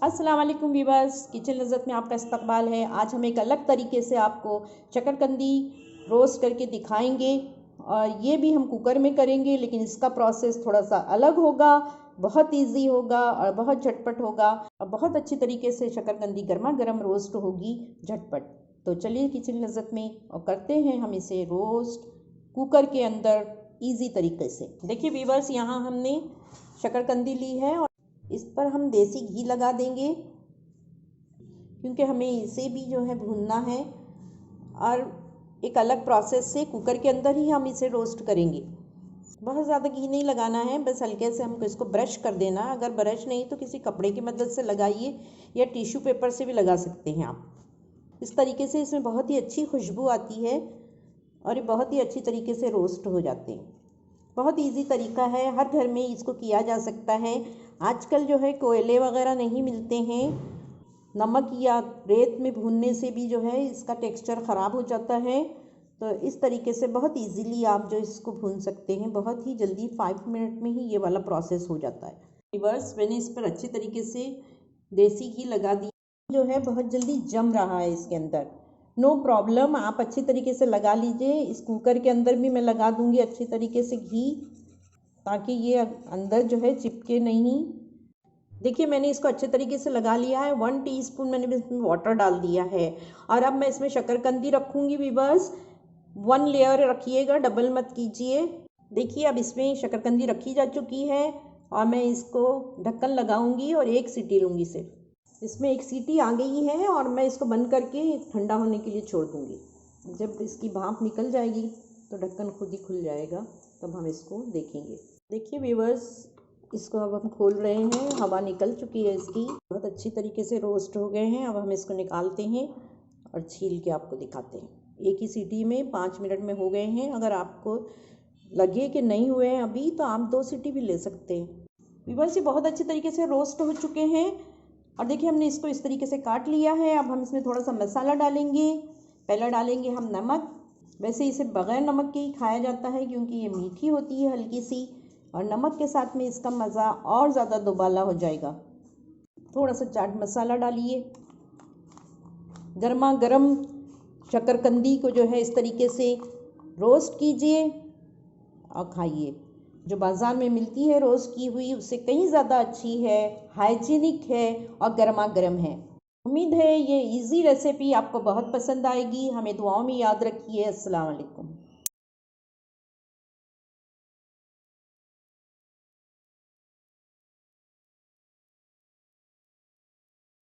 अस्सलाम वालेकुम viewers, kitchen लज़्ज़त में आपका इस्तकबाल है। आज हम एक अलग तरीके से आपको शकरकंदी रोस्ट करके दिखाएंगे और ये भी हम कुकर में करेंगे, लेकिन इसका प्रोसेस थोड़ा सा अलग होगा। बहुत इजी होगा और बहुत झटपट होगा और बहुत अच्छी तरीके से शकरकंदी गर्मा गर्म रोस्ट होगी झटपट। तो चलिए किचन लज़्ज़त में और करते हैं हम इसे रोस्ट कुकर के अंदर ईजी तरीके से। देखिए वीवर्स, यहाँ हमने शकरकंदी ली है और इस पर हम देसी घी लगा देंगे क्योंकि हमें इसे भी जो है भूनना है और एक अलग प्रोसेस से कुकर के अंदर ही हम इसे रोस्ट करेंगे। बहुत ज़्यादा घी नहीं लगाना है, बस हल्के से हमको इसको ब्रश कर देना। अगर ब्रश नहीं तो किसी कपड़े की मदद से लगाइए या टिश्यू पेपर से भी लगा सकते हैं आप। इस तरीके से इसमें बहुत ही अच्छी खुशबू आती है और ये बहुत ही अच्छी तरीके से रोस्ट हो जाते हैं। बहुत इजी तरीका है, हर घर में इसको किया जा सकता है। आजकल जो है कोयले वगैरह नहीं मिलते हैं, नमक या रेत में भूनने से भी जो है इसका टेक्सचर ख़राब हो जाता है। तो इस तरीके से बहुत इजीली आप जो इसको भून सकते हैं, बहुत ही जल्दी 5 मिनट में ही ये वाला प्रोसेस हो जाता है। रिवर्स मैंने इस पर अच्छी तरीके से देसी घी लगा दिया, जो है बहुत जल्दी जम रहा है इसके अंदर। नो प्रॉब्लम, आप अच्छी तरीके से लगा लीजिए। इस कुकर के अंदर भी मैं लगा दूंगी अच्छी तरीके से घी, ताकि ये अंदर जो है चिपके नहीं। देखिए मैंने इसको अच्छे तरीके से लगा लिया है। 1 टीस्पून मैंने इसमें वाटर डाल दिया है और अब मैं इसमें शकरकंदी रखूँगी। वीवर्स 1 लेयर रखिएगा, डबल मत कीजिए। देखिए अब इसमें शकरकंदी रखी जा चुकी है और मैं इसको ढक्कन लगाऊंगी और 1 सीटी लूँगी सिर्फ। इसमें 1 सीटी आ गई है और मैं इसको बंद करके ठंडा होने के लिए छोड़ दूँगी। जब इसकी भाप निकल जाएगी तो ढक्कन खुद ही खुल जाएगा, तब हम इसको देखेंगे। देखिए व्यूअर्स, इसको अब हम खोल रहे हैं, हवा निकल चुकी है इसकी। बहुत अच्छी तरीके से रोस्ट हो गए हैं। अब हम इसको निकालते हैं और छील के आपको दिखाते हैं। 1 ही सीटी में 5 मिनट में हो गए हैं। अगर आपको लगे कि नहीं हुए हैं अभी, तो आप 2 सीटी भी ले सकते हैं। व्यूअर्स ये बहुत अच्छी तरीके से रोस्ट हो चुके हैं और देखिए हमने इसको इस तरीके से काट लिया है। अब हम इसमें थोड़ा सा मसाला डालेंगे। पहला डालेंगे हम नमक। वैसे इसे बग़ैर नमक के ही खाया जाता है क्योंकि ये मीठी होती है हल्की सी, और नमक के साथ में इसका मज़ा और ज़्यादा दोबाला हो जाएगा। थोड़ा सा चाट मसाला डालिए। गर्मा गर्म शकरकंदी को जो है इस तरीके से रोस्ट कीजिए और खाइए। जो बाज़ार में मिलती है रोस्ट की हुई, उससे कहीं ज़्यादा अच्छी है, हाइजीनिक है और गर्मा गर्म है। उम्मीद है ये इजी रेसिपी आपको बहुत पसंद आएगी। हमें दुआओं में याद रखिए। अस्सलाम वालेकुम।